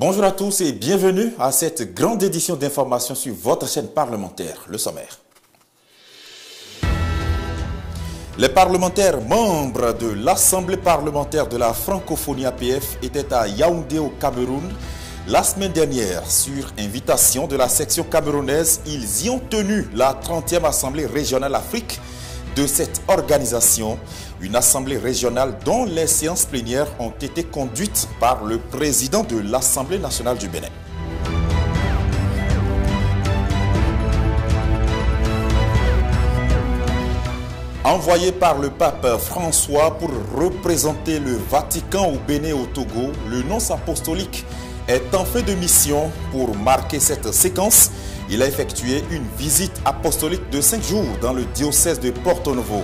Bonjour à tous et bienvenue à cette grande édition d'information sur votre chaîne parlementaire, le sommaire. Les parlementaires membres de l'Assemblée parlementaire de la francophonie APF étaient à Yaoundé au Cameroun la semaine dernière. Sur invitation de la section camerounaise, ils y ont tenu la 30e Assemblée régionale Afrique de cette organisation. Une assemblée régionale dont les séances plénières ont été conduites par le président de l'Assemblée nationale du Bénin. Envoyé par le pape François pour représenter le Vatican au Bénin et au Togo, le nonce apostolique est en fin de mission. Pour marquer cette séquence, il a effectué une visite apostolique de 5 jours dans le diocèse de Porto Novo.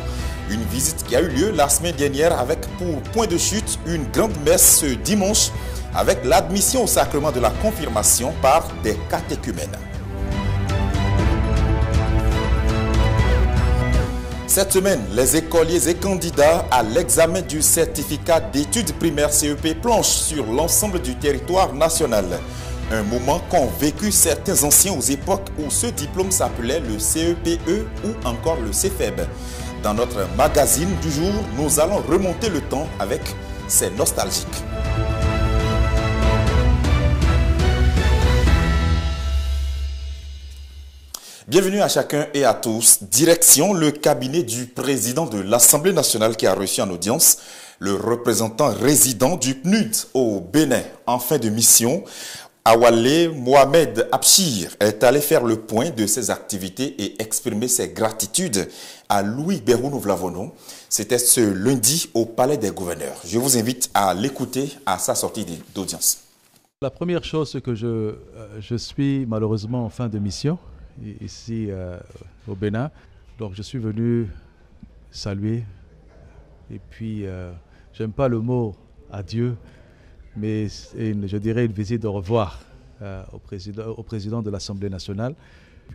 Une visite qui a eu lieu la semaine dernière avec pour point de chute une grande messe ce dimanche avec l'admission au sacrement de la confirmation par des catéchumènes. Cette semaine, les écoliers et candidats à l'examen du certificat d'études primaires CEP planchent sur l'ensemble du territoire national. Un moment qu'ont vécu certains anciens aux époques où ce diplôme s'appelait le CEPE ou encore le CFEB. Dans notre magazine du jour, nous allons remonter le temps avec ces nostalgiques. Bienvenue à chacun et à tous. Direction le cabinet du président de l'Assemblée nationale qui a reçu en audience le représentant résident du PNUD au Bénin en fin de mission. Awale Mohamed Abchir est allé faire le point de ses activités et exprimer ses gratitudes à Louis Berounou Vlavono. C'était ce lundi au Palais des Gouverneurs. Je vous invite à l'écouter à sa sortie d'audience. La première chose, c'est que je suis malheureusement en fin de mission ici au Bénin. Donc je suis venu saluer et puis j'aime pas le mot adieu, mais je dirais une visite de revoir au président de l'Assemblée nationale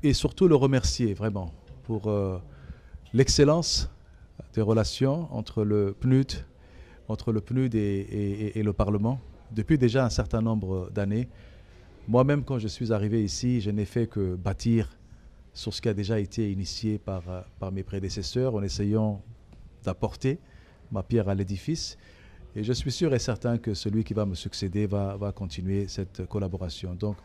et surtout le remercier vraiment pour l'excellence des relations entre le PNUD et le Parlement depuis déjà un certain nombre d'années. Moi-même, quand je suis arrivé ici, je n'ai fait que bâtir sur ce qui a déjà été initié par mes prédécesseurs en essayant d'apporter ma pierre à l'édifice. Et je suis sûr et certain que celui qui va me succéder va continuer cette collaboration. Donc,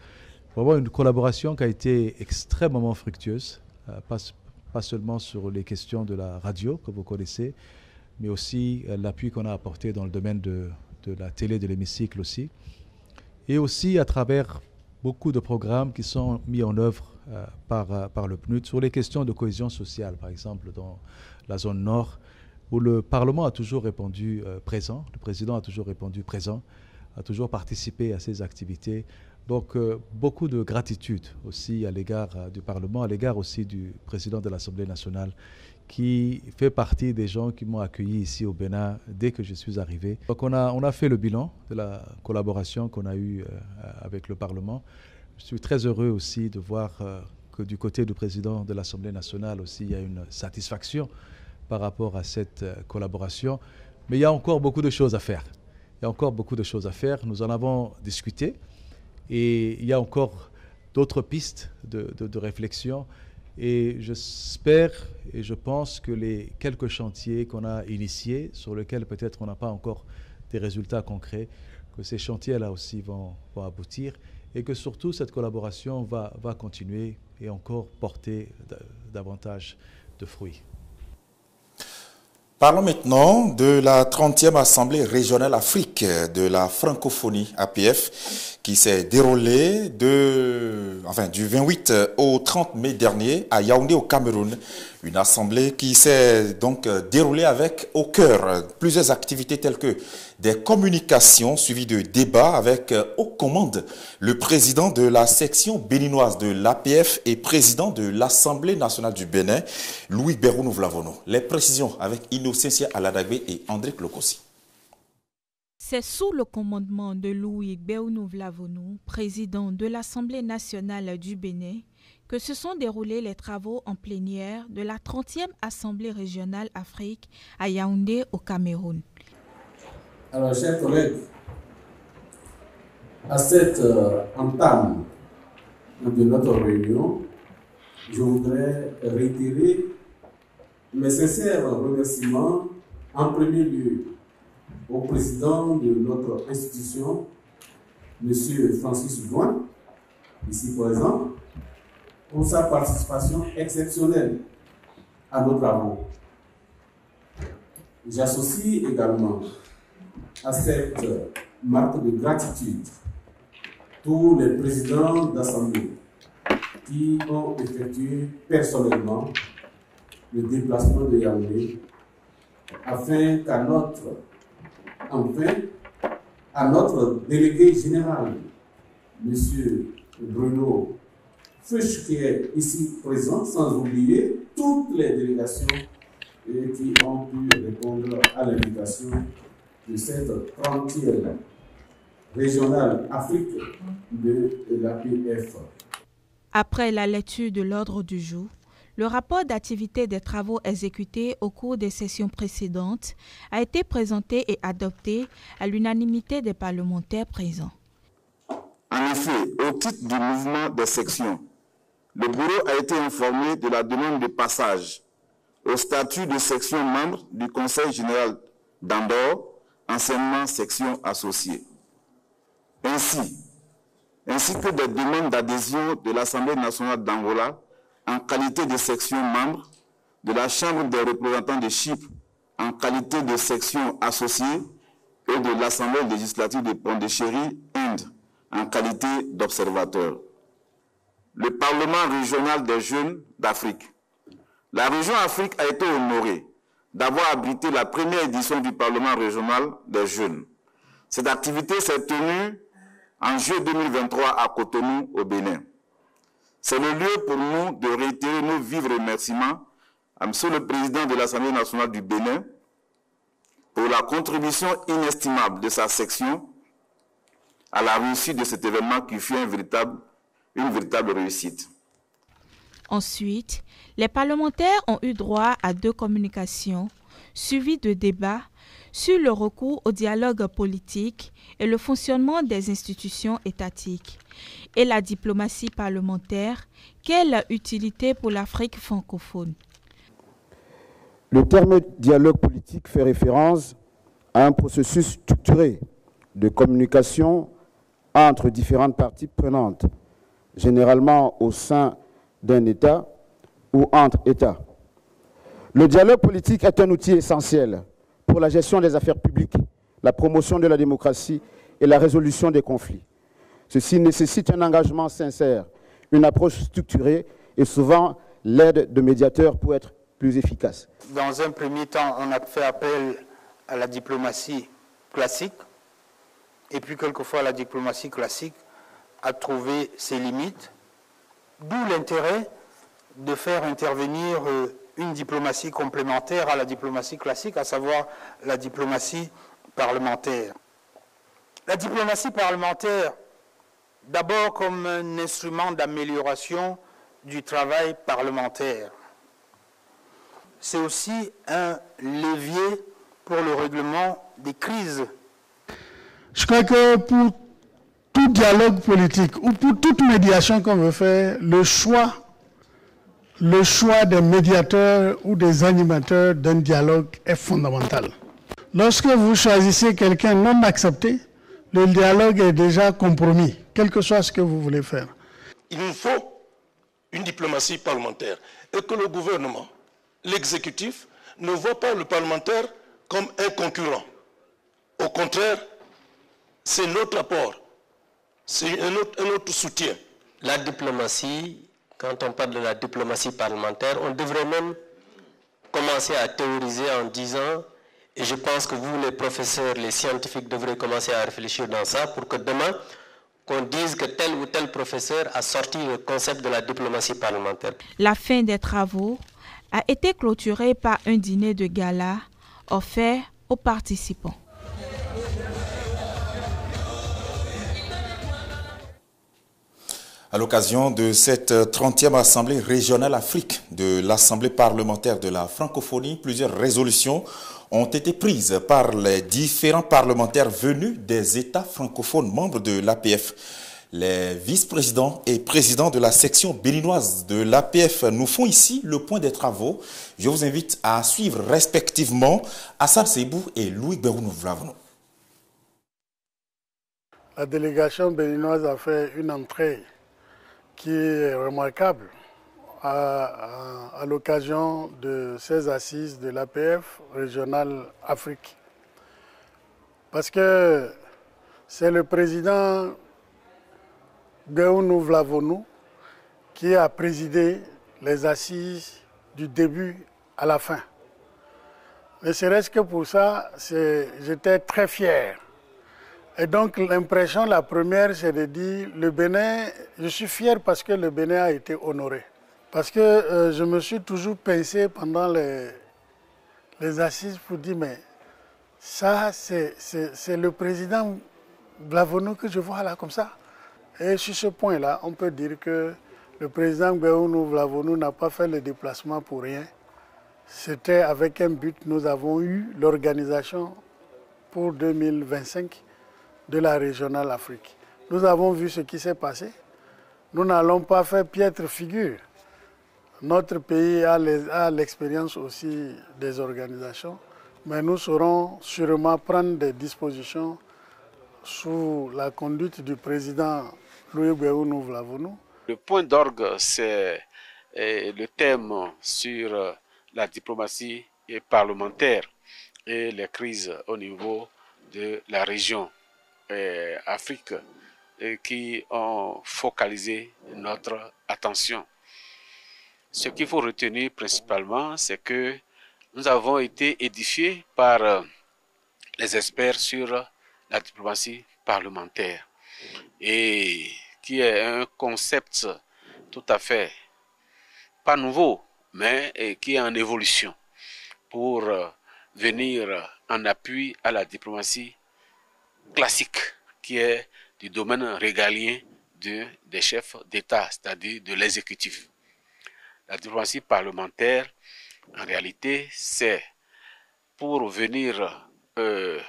vraiment une collaboration qui a été extrêmement fructueuse, pas seulement sur les questions de la radio que vous connaissez, mais aussi l'appui qu'on a apporté dans le domaine de la télé, de l'hémicycle aussi. Et aussi à travers beaucoup de programmes qui sont mis en œuvre par le PNUD sur les questions de cohésion sociale, par exemple dans la zone nord, où le Parlement a toujours répondu présent, le président a toujours répondu présent, a toujours participé à ces activités. Donc beaucoup de gratitude aussi à l'égard du Parlement, à l'égard aussi du président de l'Assemblée nationale, qui fait partie des gens qui m'ont accueilli ici au Bénin dès que je suis arrivé. Donc on a fait le bilan de la collaboration qu'on a eue avec le Parlement. Je suis très heureux aussi de voir que du côté du président de l'Assemblée nationale aussi, il y a une satisfaction par rapport à cette collaboration. Mais il y a encore beaucoup de choses à faire. Il y a encore beaucoup de choses à faire. Nous en avons discuté et il y a encore d'autres pistes de réflexion. Et j'espère et je pense que les quelques chantiers qu'on a initiés, sur lesquels peut-être on n'a pas encore des résultats concrets, que ces chantiers-là aussi vont aboutir et que surtout cette collaboration va continuer et encore porter davantage de fruits. Parlons maintenant de la 30e Assemblée régionale Afrique de la francophonie APF qui s'est déroulée du 28 au 30 mai dernier à Yaoundé au Cameroun. Une assemblée qui s'est donc déroulée avec au cœur plusieurs activités telles que des communications suivies de débats avec aux commandes le président de la section béninoise de l'APF et président de l'Assemblée nationale du Bénin, Louis Berounou Vlavono. Les précisions avec Innocentia Aladagbe et André Klokossi. C'est sous le commandement de Louis Berounou Vlavono, président de l'Assemblée nationale du Bénin, que se sont déroulés les travaux en plénière de la 30e Assemblée régionale Afrique à Yaoundé au Cameroun. Alors, chers collègues, À cette entame de notre réunion, je voudrais réitérer mes sincères remerciements en premier lieu au président de notre institution, M. Francis Douin, ici présent, pour sa participation exceptionnelle à nos travaux. J'associe également à cette marque de gratitude tous les présidents d'assemblée qui ont effectué personnellement le déplacement de Yaoundé afin à notre délégué général, M. Bruno Fuchs, qui est ici présent, sans oublier toutes les délégations qui ont pu répondre à l'invitation de cette 30e régionale Afrique de l'APF. Après la lecture de l'ordre du jour, le rapport d'activité des travaux exécutés au cours des sessions précédentes a été présenté et adopté à l'unanimité des parlementaires présents. En effet, au titre du mouvement des sections, le bureau a été informé de la demande de passage au statut de section membre du Conseil général d'Andorre, anciennement section associée. Ainsi que des demandes d'adhésion de l'Assemblée nationale d'Angola en qualité de section membre, de la Chambre des représentants de Chypre en qualité de section associée et de l'Assemblée législative de Pondichéry, Inde, en qualité d'observateur. Le Parlement régional des jeunes d'Afrique. La région Afrique a été honorée d'avoir abrité la première édition du Parlement régional des jeunes. Cette activité s'est tenue en juillet 2023 à Cotonou, au Bénin. C'est le lieu pour nous de réitérer nos vifs remerciements à M. le Président de l'Assemblée nationale du Bénin pour la contribution inestimable de sa section à la réussite de cet événement qui fut une véritable réussite. Ensuite, les parlementaires ont eu droit à 2 communications, suivies de débats sur le recours au dialogue politique et le fonctionnement des institutions étatiques, et la diplomatie parlementaire, quelle utilité pour l'Afrique francophone? Le terme dialogue politique fait référence à un processus structuré de communication entre différentes parties prenantes, généralement au sein d'un État ou entre États. Le dialogue politique est un outil essentiel pour la gestion des affaires publiques, la promotion de la démocratie et la résolution des conflits. Ceci nécessite un engagement sincère, une approche structurée et souvent l'aide de médiateurs pour être plus efficace. Dans un premier temps, on a fait appel à la diplomatie classique, et puis quelquefois la diplomatie classique a trouvé ses limites, d'où l'intérêt de faire intervenir une diplomatie complémentaire à la diplomatie classique, à savoir la diplomatie parlementaire. La diplomatie parlementaire, d'abord comme un instrument d'amélioration du travail parlementaire. C'est aussi un levier pour le règlement des crises. Je crois que pour tout dialogue politique ou pour toute médiation qu'on veut faire, le choix des médiateurs ou des animateurs d'un dialogue est fondamental. Lorsque vous choisissez quelqu'un non accepté, le dialogue est déjà compromis, quel que soit ce que vous voulez faire. Il nous faut une diplomatie parlementaire et que le gouvernement, l'exécutif, ne voit pas le parlementaire comme un concurrent. Au contraire, c'est notre apport, c'est un autre soutien. La diplomatie, quand on parle de la diplomatie parlementaire, on devrait même commencer à théoriser en disant, et je pense que vous, les professeurs, les scientifiques, devrez commencer à réfléchir dans ça pour que demain, qu'on dise que tel ou tel professeur a sorti le concept de la diplomatie parlementaire. La fin des travaux a été clôturée par un dîner de gala offert aux participants. À l'occasion de cette 30e Assemblée régionale Afrique de l'Assemblée parlementaire de la francophonie, plusieurs résolutions ont été prises par les différents parlementaires venus des États francophones membres de l'APF. Les vice-présidents et présidents de la section béninoise de l'APF nous font ici le point des travaux. Je vous invite à suivre respectivement Hassan Seibou et Louis Bérounou-Vlavonou. La délégation béninoise a fait une entrée qui est remarquable à l'occasion de ces assises de l'APF régionale Afrique. Parce que c'est le président Bérounou-Vlavonou qui a présidé les assises du début à la fin. Ne serait-ce que pour ça, j'étais très fier. Et donc l'impression, la première, c'est de dire, le Bénin, je suis fier parce que le Bénin a été honoré. Parce que je me suis toujours pincé pendant les assises pour dire, mais ça, c'est le président Vlavonou que je vois là comme ça. Et sur ce point-là, on peut dire que le président Bérounou-Vlavonou n'a pas fait le déplacement pour rien. C'était avec un but, nous avons eu l'organisation pour 2025 de la régionale Afrique. Nous avons vu ce qui s'est passé. Nous n'allons pas faire piètre figure. Notre pays a l'expérience aussi des organisations, mais nous saurons sûrement prendre des dispositions sous la conduite du président Louis Bérounou-Vlavonou. Le point d'orgue, c'est le thème sur la diplomatie parlementaire et les crises au niveau de la région Afrique qui ont focalisé notre attention. Ce qu'il faut retenir principalement, c'est que nous avons été édifiés par les experts sur la diplomatie parlementaire et qui est un concept tout à fait pas nouveau, mais qui est en évolution pour venir en appui à la diplomatie classique, qui est du domaine régalien des chefs d'État, c'est-à-dire de l'exécutif. La diplomatie parlementaire, en réalité, c'est pour venir faire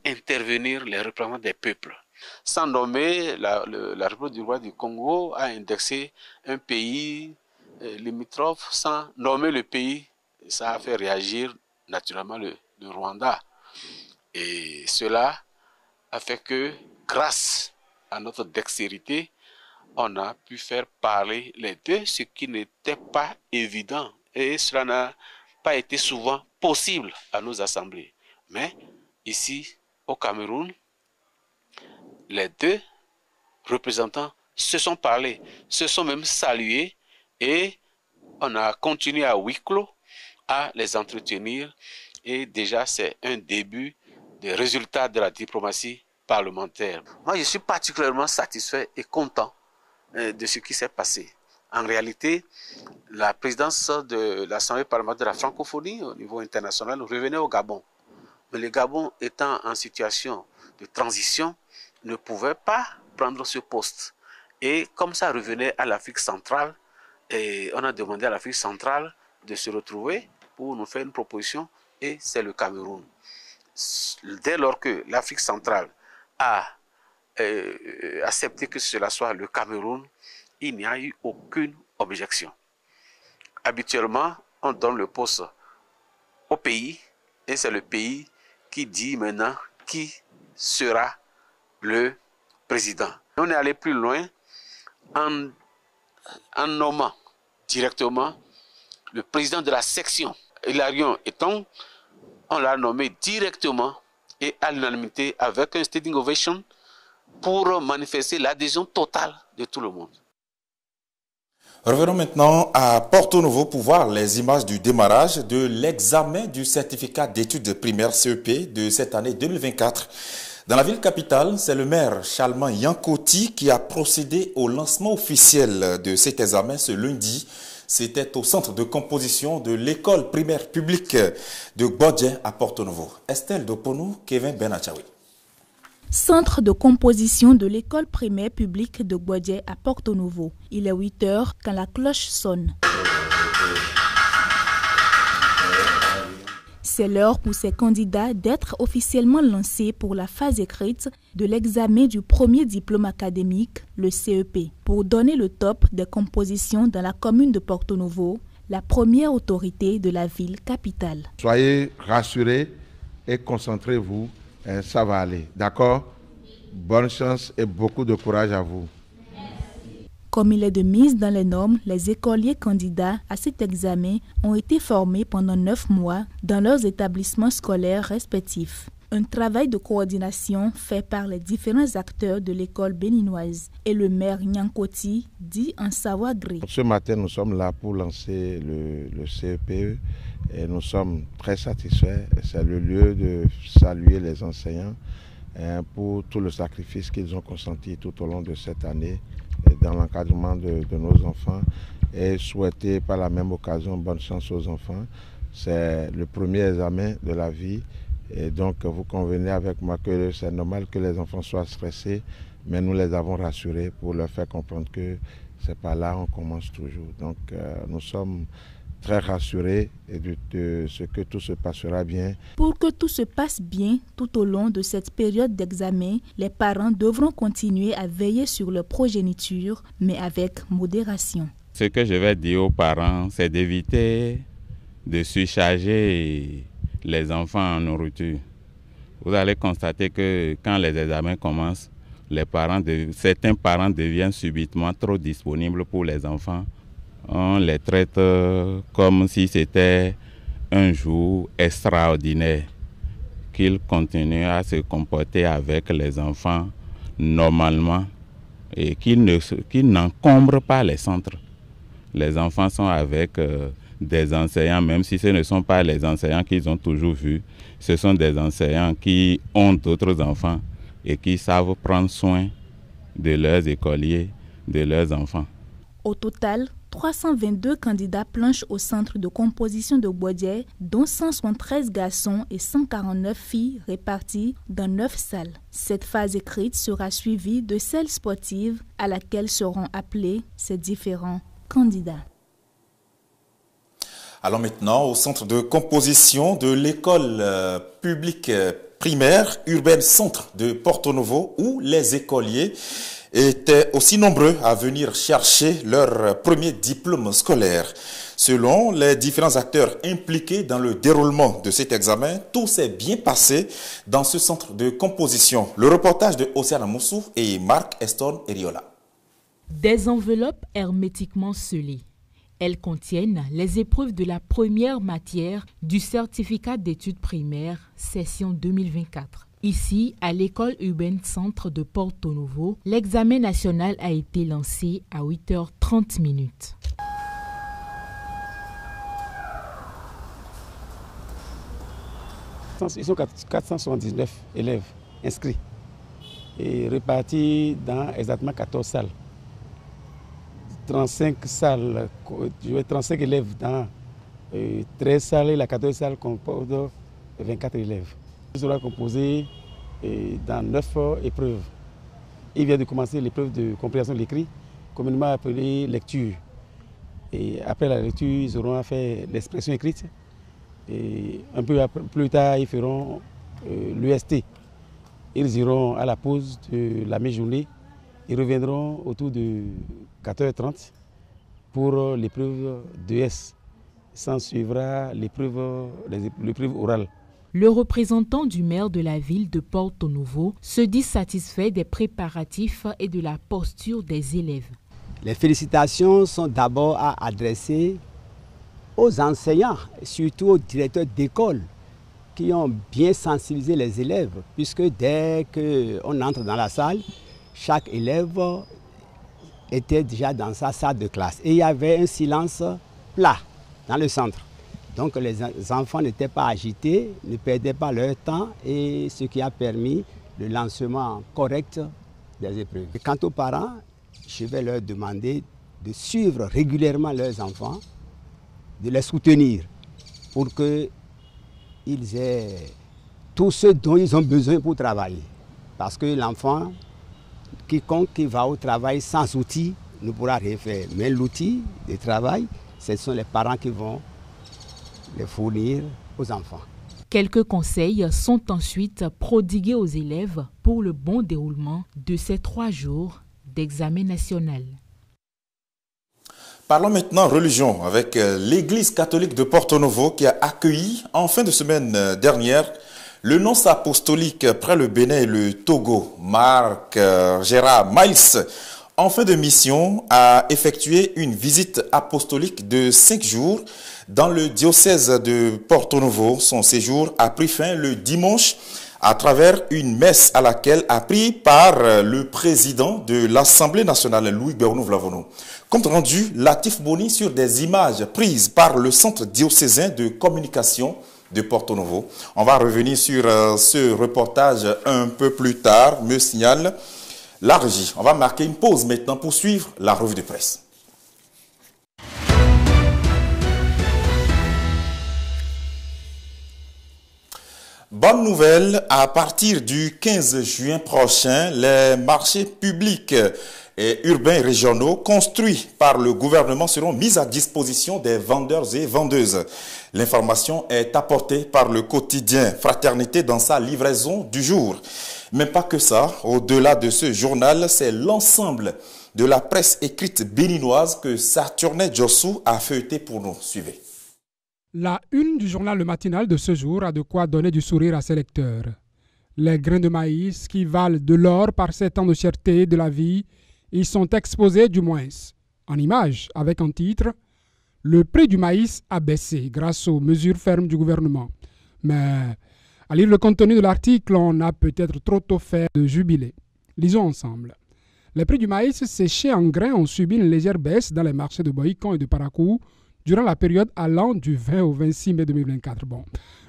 intervenir les représentants des peuples. Sans nommer, la République du roi du Congo a indexé un pays limitrophe sans nommer le pays. Ça a fait réagir naturellement le Rwanda. Et cela a fait que, grâce à notre dextérité, on a pu faire parler les deux, ce qui n'était pas évident. Et cela n'a pas été souvent possible à nos assemblées. Mais ici, au Cameroun, les deux représentants se sont parlé, se sont même salués et on a continué à huis clos à les entretenir. Et déjà, c'est un début des résultats de la diplomatie parlementaire. Moi, je suis particulièrement satisfait et content de ce qui s'est passé. En réalité, la présidence de l'Assemblée parlementaire de la francophonie au niveau international revenait au Gabon. Mais le Gabon étant en situation de transition, ne pouvait pas prendre ce poste. Et comme ça revenait à l'Afrique centrale, et on a demandé à l'Afrique centrale de se retrouver pour nous faire une proposition, et c'est le Cameroun. Dès lors que l'Afrique centrale a accepté que cela soit le Cameroun, il n'y a eu aucune objection. Habituellement, on donne le poste au pays, et c'est le pays qui dit maintenant qui sera le président. On est allé plus loin en nommant directement le président de la section. Hilarion Eton, on l'a nommé directement et à l'unanimité avec un standing ovation pour manifester l'adhésion totale de tout le monde. Revenons maintenant à Porto Novo pour voir les images du démarrage de l'examen du certificat d'études primaires CEP de cette année 2024. Dans la ville capitale, c'est le maire Chalman Yankoti qui a procédé au lancement officiel de cet examen ce lundi. C'était au centre de composition de l'école primaire publique de Bodje à Porto Novo. Estelle Doponou, Kevin Benachaoui. Centre de composition de l'école primaire publique de Gbodje à Porto Novo. Il est 8 heures quand la cloche sonne. C'est l'heure pour ces candidats d'être officiellement lancés pour la phase écrite de l'examen du premier diplôme académique, le CEP. Pour donner le top des compositions dans la commune de Porto Novo, la première autorité de la ville capitale. Soyez rassurés et concentrez-vous. Ça va aller, d'accord? Bonne chance et beaucoup de courage à vous. Comme il est de mise dans les normes, les écoliers candidats à cet examen ont été formés pendant 9 mois dans leurs établissements scolaires respectifs. Un travail de coordination fait par les différents acteurs de l'école béninoise et le maire Nyankoti dit en savoir gré. Ce matin, nous sommes là pour lancer le CEPE et nous sommes très satisfaits. C'est le lieu de saluer les enseignants pour tout le sacrifice qu'ils ont consenti tout au long de cette année dans l'encadrement de nos enfants et souhaiter par la même occasion bonne chance aux enfants. C'est le premier examen de la vie. Et donc, vous convenez avec moi que c'est normal que les enfants soient stressés, mais nous les avons rassurés pour leur faire comprendre que c'est pas là on commence toujours. Donc, nous sommes très rassurés de ce que tout se passera bien. Pour que tout se passe bien tout au long de cette période d'examen, les parents devront continuer à veiller sur leur progéniture, mais avec modération. Ce que je vais dire aux parents, c'est d'éviter de surcharger les enfants en nourriture. Vous allez constater que quand les examens commencent, certains parents deviennent subitement trop disponibles pour les enfants. On les traite comme si c'était un jour extraordinaire, qu'ils continuent à se comporter avec les enfants normalement et qu'ils n'encombrent pas les centres. Les enfants sont avec des enseignants, même si ce ne sont pas les enseignants qu'ils ont toujours vus, ce sont des enseignants qui ont d'autres enfants et qui savent prendre soin de leurs écoliers, de leurs enfants. Au total, 322 candidats planchent au centre de composition de Gbodje, dont 173 garçons et 149 filles répartis dans 9 salles. Cette phase écrite sera suivie de celle sportive à laquelle seront appelés ces différents candidats. Allons maintenant au centre de composition de l'école publique primaire urbaine centre de Porto Novo où les écoliers étaient aussi nombreux à venir chercher leur premier diplôme scolaire. Selon les différents acteurs impliqués dans le déroulement de cet examen, tout s'est bien passé dans ce centre de composition. Le reportage de Océane Moussou et Marc Eston Eriola. Des enveloppes hermétiquement scellées. Elles contiennent les épreuves de la première matière du certificat d'études primaires, session 2024. Ici, à l'école urbaine centre de Porto Novo, l'examen national a été lancé à 8h30. Ils sont 479 élèves inscrits et répartis dans exactement 14 salles. 35 élèves dans 13 salles et la 14 salles comporte 24 élèves. Il sera composé dans 9 épreuves. Il vient de commencer l'épreuve de compréhension de l'écrit, communément appelée lecture. Et après la lecture, ils auront à faire l'expression écrite. Et un peu plus tard, ils feront l'UST. Ils iront à la pause de la mi-journée. Ils reviendront autour de 14h30 pour l'épreuve d'ES. S'en suivra l'épreuve orale. Le représentant du maire de la ville de Porto Novo se dit satisfait des préparatifs et de la posture des élèves. Les félicitations sont d'abord à adresser aux enseignants, surtout aux directeurs d'école, qui ont bien sensibilisé les élèves, puisque dès qu'on entre dans la salle, chaque élève était déjà dans sa salle de classe. Et il y avait un silence plat dans le centre. Donc les enfants n'étaient pas agités, ne perdaient pas leur temps, et ce qui a permis le lancement correct des épreuves. Et quant aux parents, je vais leur demander de suivre régulièrement leurs enfants, de les soutenir pour qu'ils aient tout ce dont ils ont besoin pour travailler. Parce que l'enfant, quiconque qui va au travail sans outil ne pourra rien faire. Mais l'outil de travail, ce sont les parents qui vont les fournir aux enfants. Quelques conseils sont ensuite prodigués aux élèves pour le bon déroulement de ces 3 jours d'examen national. Parlons maintenant religion avec l'Église catholique de Porto Novo qui a accueilli en fin de semaine dernière le nonce apostolique près le Bénin et le Togo, Marc Gérard Miles, en fin de mission, a effectué une visite apostolique de 5 jours dans le diocèse de Porto Novo. Son séjour a pris fin le dimanche à travers une messe à laquelle a pris part le président de l'Assemblée nationale, Louis Béounou-Vlavono. Compte rendu, Latif Boni sur des images prises par le Centre diocésain de communication de Porto Novo. On va revenir sur ce reportage un peu plus tard, me signale la régie. On va marquer une pause maintenant pour suivre la revue de presse. Bonne nouvelle, à partir du 15 juin prochain, les marchés publics et urbains et régionaux construits par le gouvernement seront mis à disposition des vendeurs et vendeuses. L'information est apportée par le quotidien Fraternité dans sa livraison du jour. Mais pas que ça, au-delà de ce journal, c'est l'ensemble de la presse écrite béninoise que Saturnin Djossou a feuilleté pour nous. Suivez. La une du journal Le Matinal de ce jour a de quoi donner du sourire à ses lecteurs. Les grains de maïs qui valent de l'or par ces temps de cherté de la vie, ils sont exposés du moins en images avec un titre « Le prix du maïs a baissé grâce aux mesures fermes du gouvernement ». Mais à lire le contenu de l'article, on a peut-être trop tôt fait de jubilé. Lisons ensemble. Les prix du maïs séché en grains ont subi une légère baisse dans les marchés de Boïcon et de Paracou durant la période allant du 20 au 26 mai 2024. Bon,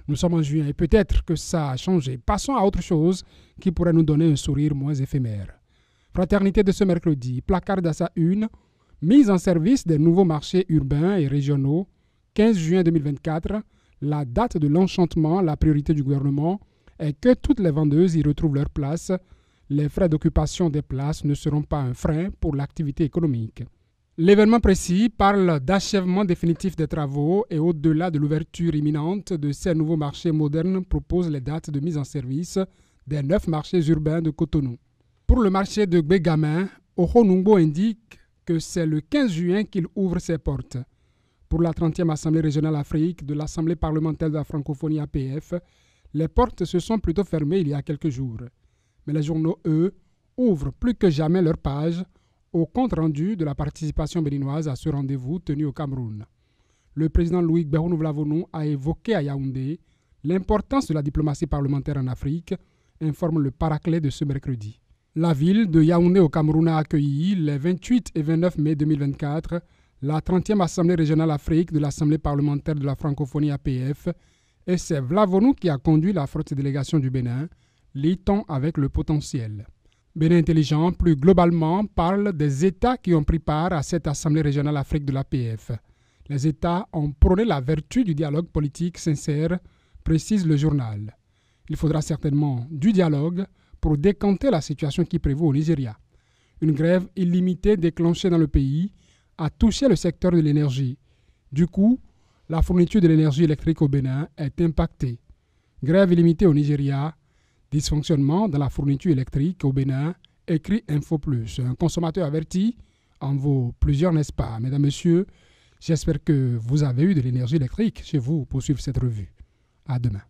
nous sommes en juin et peut-être que ça a changé. Passons à autre chose qui pourrait nous donner un sourire moins éphémère. Fraternité de ce mercredi, placard à sa une, mise en service des nouveaux marchés urbains et régionaux, 15 juin 2024, la date de l'enchantement, la priorité du gouvernement est que toutes les vendeuses y retrouvent leur place. Les frais d'occupation des places ne seront pas un frein pour l'activité économique. L'événement précis parle d'achèvement définitif des travaux et au-delà de l'ouverture imminente de ces nouveaux marchés modernes propose les dates de mise en service des 9 marchés urbains de Cotonou. Pour le marché de Bégamin, Ohonungbo indique que c'est le 15 juin qu'il ouvre ses portes. Pour la 30e Assemblée régionale Afrique de l'Assemblée parlementaire de la francophonie APF, les portes se sont plutôt fermées il y a quelques jours. Mais les journaux, eux, ouvrent plus que jamais leurs pages au compte-rendu de la participation béninoise à ce rendez-vous tenu au Cameroun. Le président Louis Béounou-Vlavono a évoqué à Yaoundé l'importance de la diplomatie parlementaire en Afrique, informe le Paraclet de ce mercredi. La ville de Yaoundé au Cameroun a accueilli les 28 et 29 mai 2024 la 30e Assemblée régionale Afrique de l'Assemblée parlementaire de la francophonie APF et c'est Vlavono qui a conduit la forte délégation du Bénin, lit-on avec le potentiel. Bénin Intelligent, plus globalement, parle des États qui ont pris part à cette Assemblée régionale Afrique de l'APF. Les États ont prôné la vertu du dialogue politique sincère, précise le journal. Il faudra certainement du dialogue pour décanter la situation qui prévaut au Nigeria. Une grève illimitée déclenchée dans le pays a touché le secteur de l'énergie. Du coup, la fourniture de l'énergie électrique au Bénin est impactée. Grève illimitée au Nigeria, dysfonctionnement dans la fourniture électrique au Bénin, écrit Info Plus. Un consommateur averti en vaut plusieurs, n'est-ce pas? Mesdames, Messieurs, j'espère que vous avez eu de l'énergie électrique chez vous pour suivre cette revue. À demain.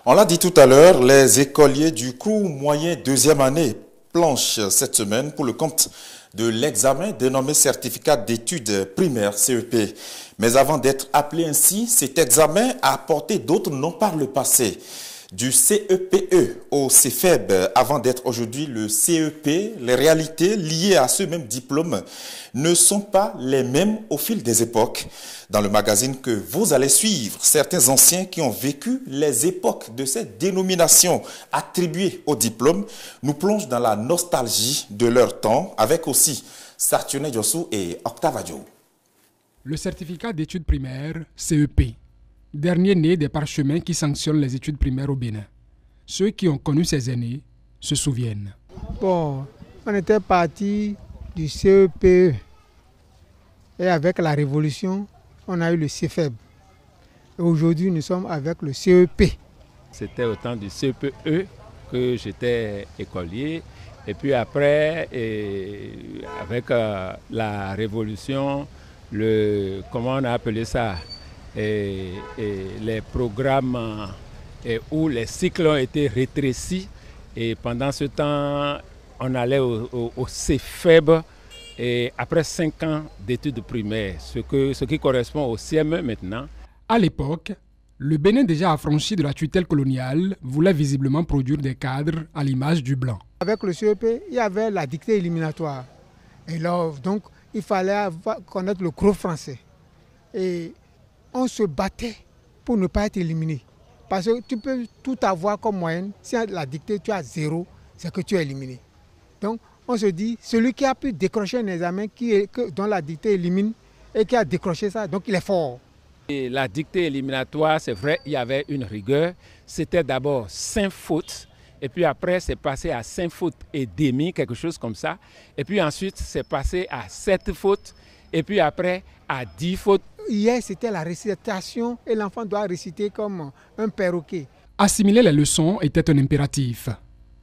On l'a dit tout à l'heure, les écoliers du cours moyen 2e année planchent cette semaine pour le compte de l'examen dénommé certificat d'études primaires CEP. Mais avant d'être appelé ainsi, cet examen a porté d'autres noms par le passé. Du CEPE au CEFEB, avant d'être aujourd'hui le CEP, les réalités liées à ce même diplôme ne sont pas les mêmes au fil des époques. Dans le magazine que vous allez suivre, certains anciens qui ont vécu les époques de cette dénomination attribuée au diplôme nous plongent dans la nostalgie de leur temps, avec aussi Saturnin Djossou et Octave Adjo. Le certificat d'études primaires, CEP. dernier né des parchemins qui sanctionnent les études primaires au Bénin. Ceux qui ont connu ces aînés se souviennent. Bon, on était parti du CEPE et avec la Révolution, on a eu le CFEB. Et aujourd'hui, nous sommes avec le CEP. C'était au temps du CPE que j'étais écolier. Et puis après, avec la Révolution, comment on a appelé ça, les programmes où les cycles ont été rétrécis. Et pendant ce temps, on allait au CFEB et après 5 ans d'études primaires, ce qui correspond au CME maintenant. À l'époque, le Bénin, déjà affranchi de la tutelle coloniale, voulait visiblement produire des cadres à l'image du blanc. Avec le CEP, il y avait la dictée éliminatoire. Et là, donc, il fallait connaître le gros français. Et on se battait pour ne pas être éliminé. Parce que tu peux tout avoir comme moyenne. Si la dictée, tu as 0, c'est que tu es éliminé. Donc, on se dit, celui qui a pu décrocher un examen dont la dictée élimine et qui a décroché ça, donc il est fort. Et la dictée éliminatoire, c'est vrai, il y avait une rigueur. C'était d'abord 5 fautes. Et puis après, c'est passé à 5 fautes et demi, quelque chose comme ça. Et puis ensuite, c'est passé à 7 fautes. Et puis après, à 10 fautes. Hier, c'était la récitation et l'enfant doit réciter comme un perroquet. Assimiler les leçons était un impératif.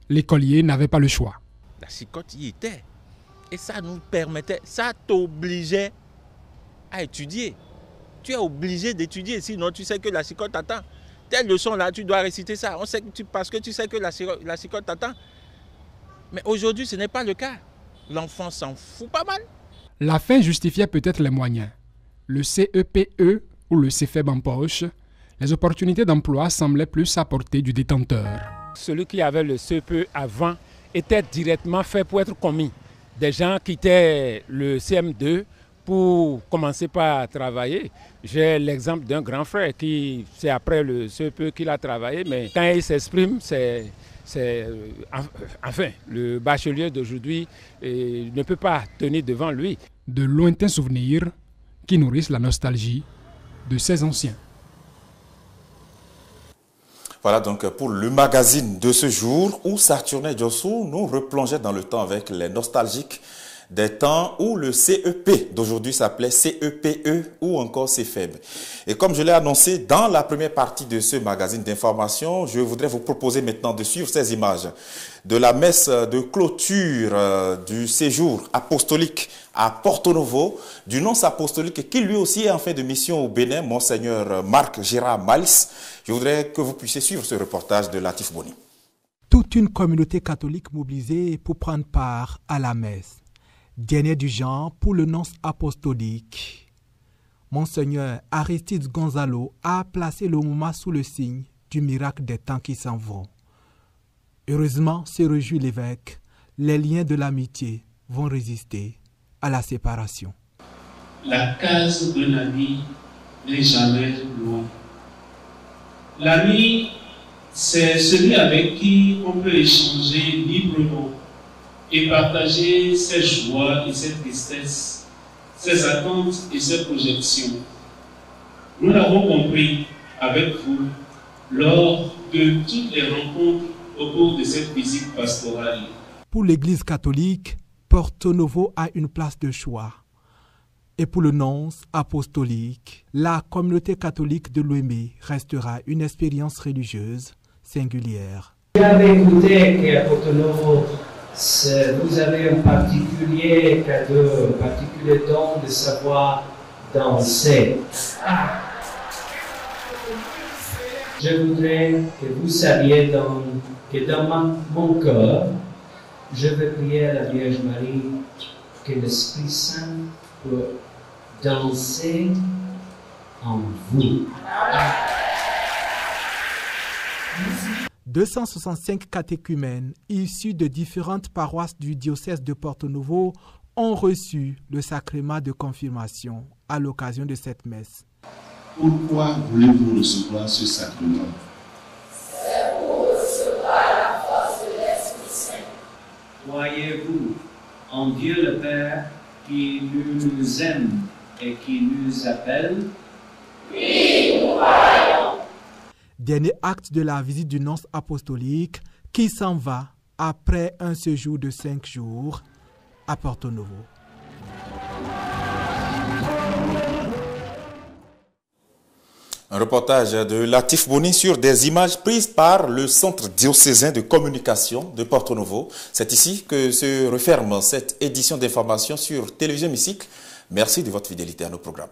L'écolier n'avait pas le choix. La cicotte y était. Et ça nous permettait, ça t'obligeait à étudier. Tu es obligé d'étudier, sinon tu sais que la cicotte t'attend. Telle leçon-là, tu dois réciter ça. On sait que parce que tu sais que la cicotte t'attend. Mais aujourd'hui, ce n'est pas le cas. L'enfant s'en fout pas mal. La fin justifiait peut-être les moyens. Le CEPE ou le CFEB en poche, les opportunités d'emploi semblaient plus à portée du détenteur. Celui qui avait le CEPE avant était directement fait pour être commis. Des gens quittaient le CM2 pour commencer par travailler. J'ai l'exemple d'un grand frère qui, c'est après le CEPE qu'il a travaillé, mais quand il s'exprime, enfin, le bachelier d'aujourd'hui ne peut pas tenir devant lui. De lointains souvenirs qui nourrissent la nostalgie de ces anciens. Voilà donc pour le magazine de ce jour où Saturnin Diossou nous replongeait dans le temps avec les nostalgiques des temps où le CEP d'aujourd'hui s'appelait CEPE ou encore CFEB. Et comme je l'ai annoncé dans la première partie de ce magazine d'information, je voudrais vous proposer maintenant de suivre ces images de la messe de clôture du séjour apostolique à Porto Novo, du nonce apostolique qui lui aussi est en fin de mission au Bénin, Monseigneur Marc Gérard Miles. Je voudrais que vous puissiez suivre ce reportage de Latif Boni. Toute une communauté catholique mobilisée pour prendre part à la messe. Dernier du genre pour le nonce apostolique. Monseigneur Aristide Gonzalo a placé le moment sous le signe du miracle des temps qui s'en vont. Heureusement, se réjouit l'évêque, les liens de l'amitié vont résister à la séparation. La case d'un ami n'est jamais loin. L'ami, c'est celui avec qui on peut échanger librement et partager ses joies et ses tristesses, ses attentes et ses projections. Nous l'avons compris avec vous lors de toutes les rencontres au cours de cette visite pastorale. Pour l'Église catholique, Porto Novo a une place de choix. Et pour le nonce apostolique, la communauté catholique de Lomé restera une expérience religieuse singulière. Vous avez écouté qu'à Porto Novo, vous avez un particulier cadeau, un particulier don de savoir danser. Je voudrais que vous sachiez que dans mon cœur, je vais prier à la Vierge Marie que l'Esprit Saint peut danser en vous. 265 catéchumènes issus de différentes paroisses du diocèse de Porto Novo ont reçu le sacrement de confirmation à l'occasion de cette messe. Pourquoi voulez-vous recevoir ce sacrement? C'est pour recevoir la force de l'Esprit Saint. Croyez-vous en Dieu le Père qui nous aime et qui nous appelle? Oui, nous Dernier acte de la visite du nonce apostolique qui s'en va après un séjour de 5 jours à Porto Novo. Un reportage de Latif Boni sur des images prises par le Centre diocésain de communication de Porto Novo. C'est ici que se referme cette édition d'information sur Télévision Mystique. Merci de votre fidélité à nos programmes.